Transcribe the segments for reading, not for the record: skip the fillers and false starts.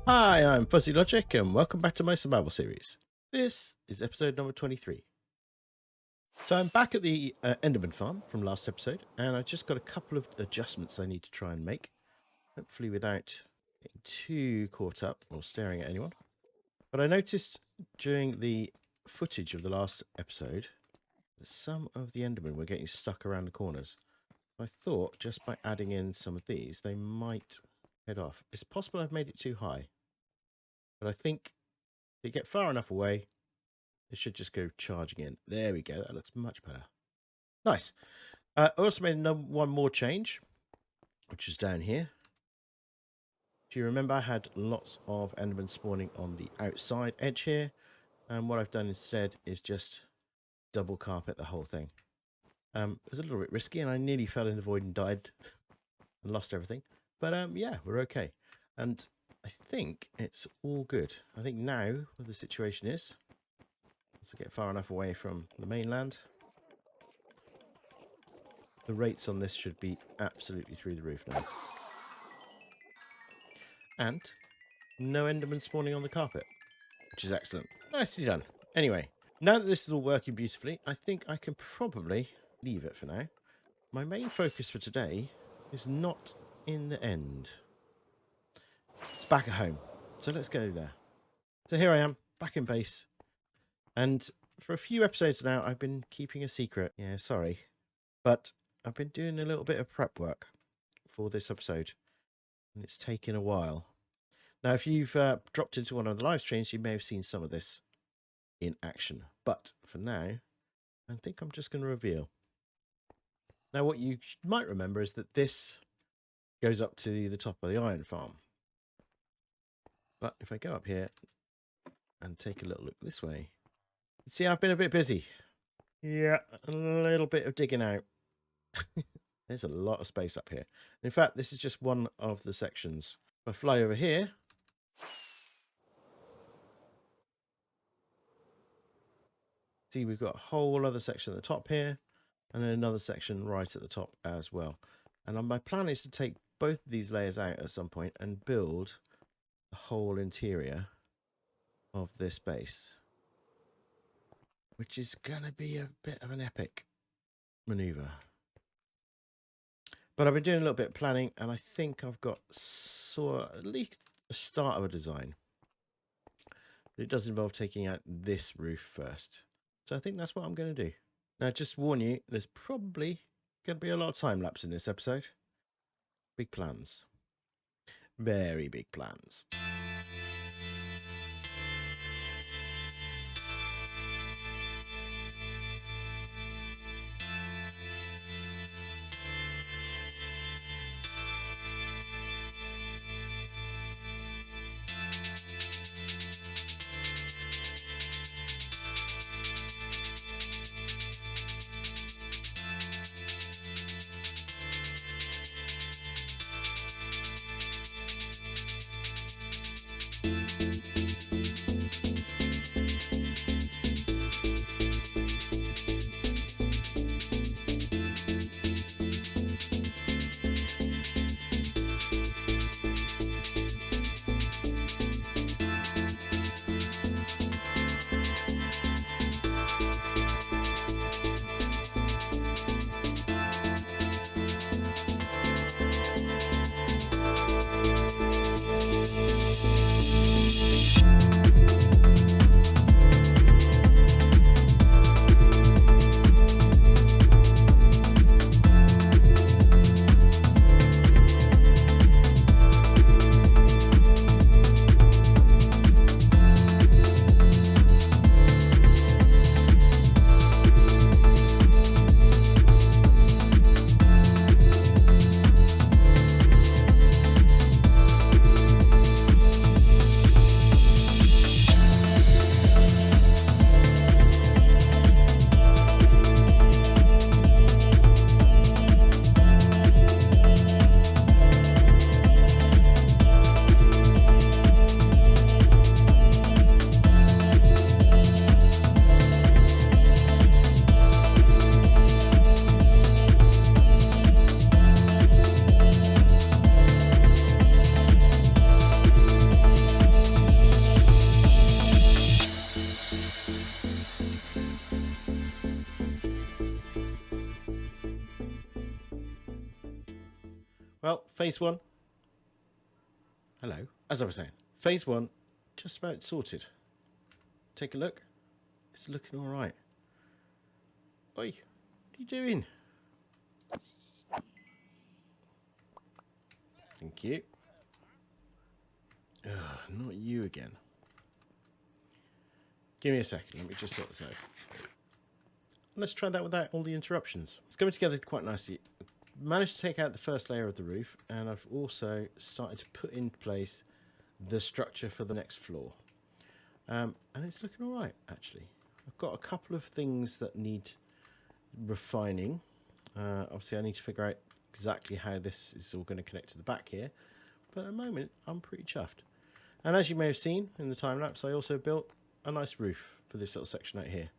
Hi, I'm Fuzzy Logic, and welcome back to my survival series. This is episode number 23. So I'm back at the Enderman farm from last episode, and I've just got a couple of adjustments I need to try and make, hopefully without getting too caught up or staring at anyone. But I noticed during the footage of the last episode that some of the Endermen were getting stuck around the corners. I thought just by adding in some of these, they might head off. It's possible I've made it too high, but I think if they get far enough away, it should just go charging in. There we go. That looks much better. Nice. I also made one more change, which is down here. If you remember, I had lots of Endermen spawning on the outside edge here. And what I've done instead is just double carpet the whole thing. It was a little bit risky, and I nearly fell in the void and died and lost everything. But yeah, we're okay. And I think it's all good. I think now what the situation is, once I get far enough away from the mainland, the rates on this should be absolutely through the roof now. And no Enderman spawning on the carpet, which is excellent. Nicely done. Anyway, now that this is all working beautifully, I think I can probably leave it for now. My main focus for today is not in the end. It's back at home. So let's go there. So here I am, back in base. And for a few episodes now, I've been keeping a secret. Yeah, sorry. But I've been doing a little bit of prep work for this episode. And it's taken a while. Now, if you've dropped into one of the live streams, you may have seen some of this in action. But for now, I think I'm just going to reveal. Now, what you might remember is that this goes up to the top of the iron farm. But if I go up here and take a little look this way, you see I've been a bit busy. Yeah, a little bit of digging out. There's a lot of space up here. In fact, this is just one of the sections. If I fly over here, see we've got a whole other section at the top here, and then another section right at the top as well. And my plan is to take both of these layers out at some point and build the whole interior of this base, which is going to be a bit of an epic maneuver. But I've been doing a little bit of planning, and I think I've got at least a start of a design. But it does involve taking out this roof first. So I think that's what I'm going to do. Now, just warn you, there's probably going to be a lot of time lapse in this episode. Big plans. Very big plans. phase one. Hello. As I was saying, phase one, just about sorted. Take a look. It's looking all right. Oi, what are you doing? Thank you. Ugh, not you again. Give me a second. Let me just sort this out. Let's try that without all the interruptions. It's coming together quite nicely. Managed to take out the first layer of the roof, and I've also started to put in place the structure for the next floor. And it's looking all right, actually. I've got a couple of things that need refining. Obviously, I need to figure out exactly how this is all going to connect to the back here. But at the moment, I'm pretty chuffed. And as you may have seen in the time lapse, I also built a nice roof for this little section out here.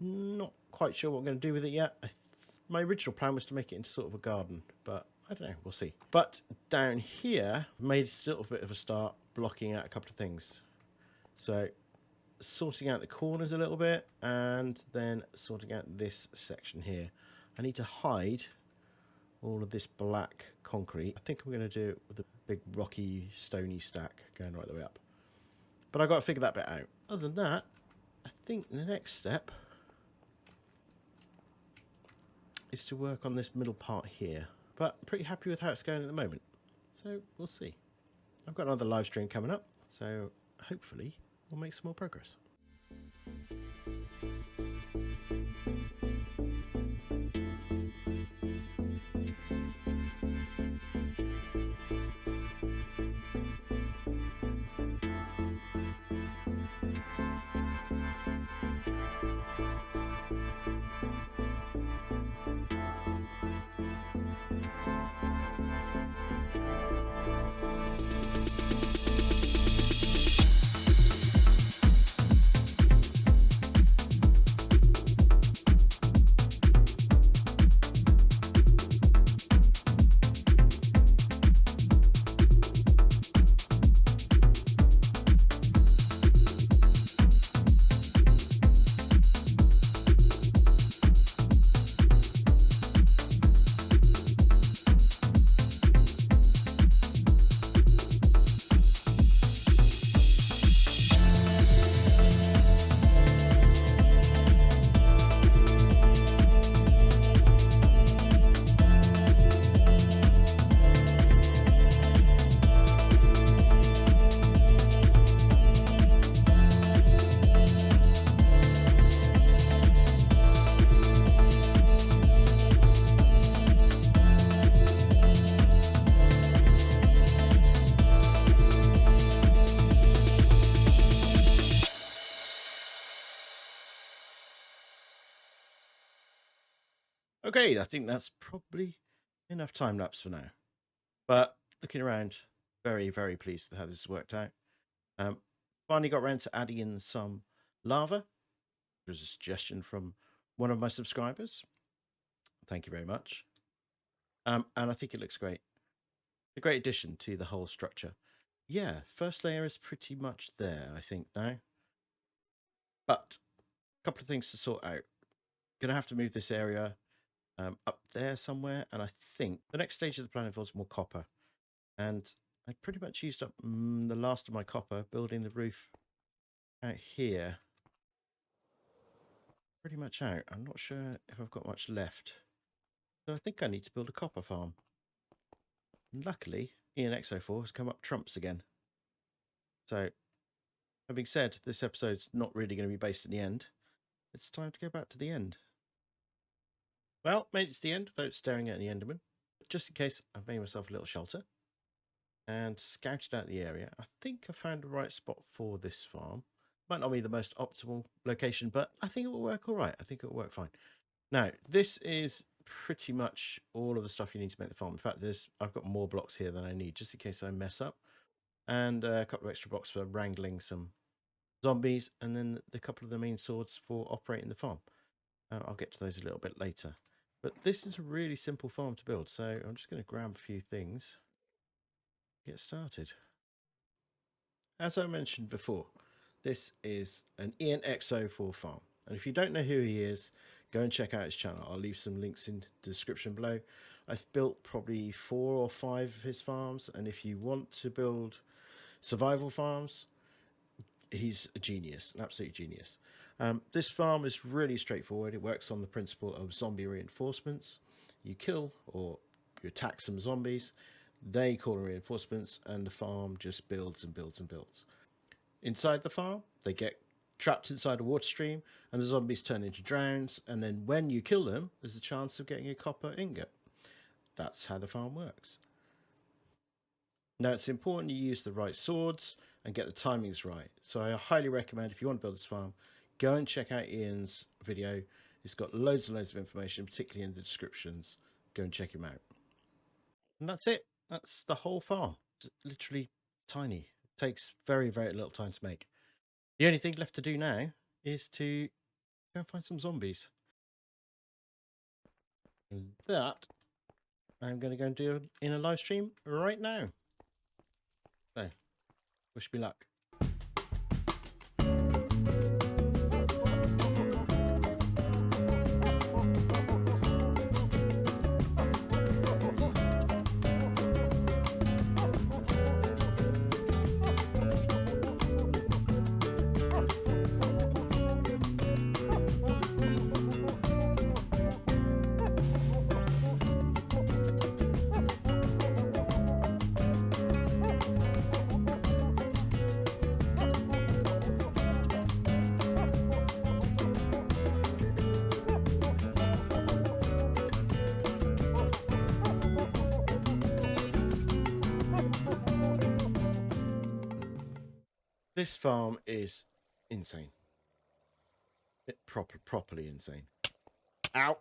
Not quite sure what I'm going to do with it yet. My original plan was to make it into sort of a garden, but I don't know, we'll see. But down here, made a little bit of a start blocking out a couple of things. So sorting out the corners a little bit, and then sorting out this section here. I need to hide all of this black concrete. I think I'm going to do it with a big rocky stony stack going right the way up. But I've got to figure that bit out. Other than that, I think the next step is to work on this middle part here. But I'm pretty happy with how it's going at the moment. So we'll see. I've got another live stream coming up, so hopefully we'll make some more progress. Okay, I think that's probably enough time lapse for now. But looking around, very, very pleased with how this has worked out. Finally got around to adding in some lava. There was a suggestion from one of my subscribers. Thank you very much. And I think it looks great. A great addition to the whole structure. Yeah, first layer is pretty much there, I think, now. But a couple of things to sort out. Going to have to move this area up there somewhere, and I think the next stage of the plan involves more copper. And I pretty much used up the last of my copper building the roof out here. Pretty much out. I'm not sure if I've got much left. So I think I need to build a copper farm. And luckily, ENXO4 has come up trumps again. So, having said this episode's not really going to be based in the end, it's time to go back to the end. Well, made it to the end without staring at the Enderman. Just in case, I've made myself a little shelter and scouted out the area. I think I found the right spot for this farm. Might not be the most optimal location, but I think it will work all right. I think it will work fine. Now, this is pretty much all of the stuff you need to make the farm. In fact, I've got more blocks here than I need, just in case I mess up. And a couple of extra blocks for wrangling some zombies, and then the couple of the main swords for operating the farm. I'll get to those a little bit later. But this is a really simple farm to build, so I'm just going to grab a few things, get started. As I mentioned before, this is an ENXO4 farm. And if you don't know who he is, go and check out his channel. I'll leave some links in the description below. I've built probably 4 or 5 of his farms, and if you want to build survival farms, he's a genius, an absolute genius. This farm is really straightforward. It works on the principle of zombie reinforcements. You kill or you attack some zombies, they call reinforcements, and the farm just builds and builds and builds. Inside the farm, they get trapped inside a water stream, and the zombies turn into drowns, and then when you kill them, there's a chance of getting a copper ingot. That's how the farm works. Now, it's important you use the right swords and get the timings right. So I highly recommend, if you want to build this farm, go and check out Ian's video. It's got loads and loads of information, particularly in the descriptions. Go and check him out. And that's it. That's the whole farm. It's literally tiny. It takes very, very little time to make. The only thing left to do now is to go and find some zombies. And that I'm going to go and do in a live stream right now. So, wish me luck. This farm is insane. Properly insane. Ow.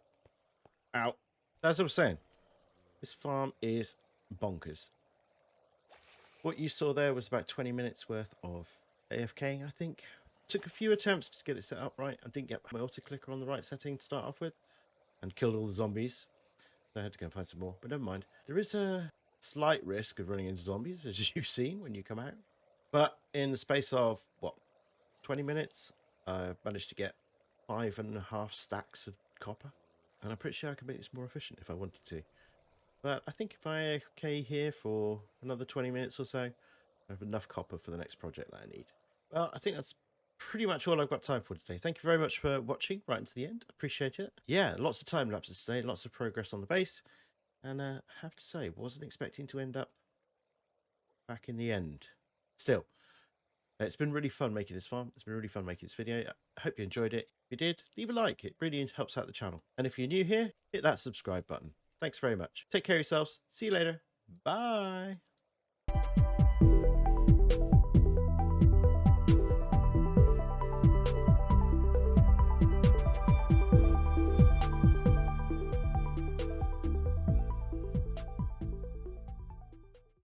Ow. As I was saying, this farm is bonkers. What you saw there was about 20 minutes worth of AFK, I think. Took a few attempts to get it set up right. I didn't get my auto-clicker on the right setting to start off with, and killed all the zombies. So I had to go and find some more, but never mind. There is a slight risk of running into zombies, as you've seen when you come out. But in the space of, 20 minutes, I managed to get 5.5 stacks of copper. And I'm pretty sure I could make this more efficient if I wanted to. But I think if I AFK here for another 20 minutes or so, I have enough copper for the next project that I need. Well, I think that's pretty much all I've got time for today. Thank you very much for watching right into the end. Appreciate it. Yeah, lots of time lapses today, lots of progress on the base. And I have to say, wasn't expecting to end up back in the end. Still, it's been really fun making this farm. It's been really fun making this video. I hope you enjoyed it. If you did, leave a like. It really helps out the channel. And if you're new here, hit that subscribe button. Thanks very much. Take care of yourselves. See you later. Bye.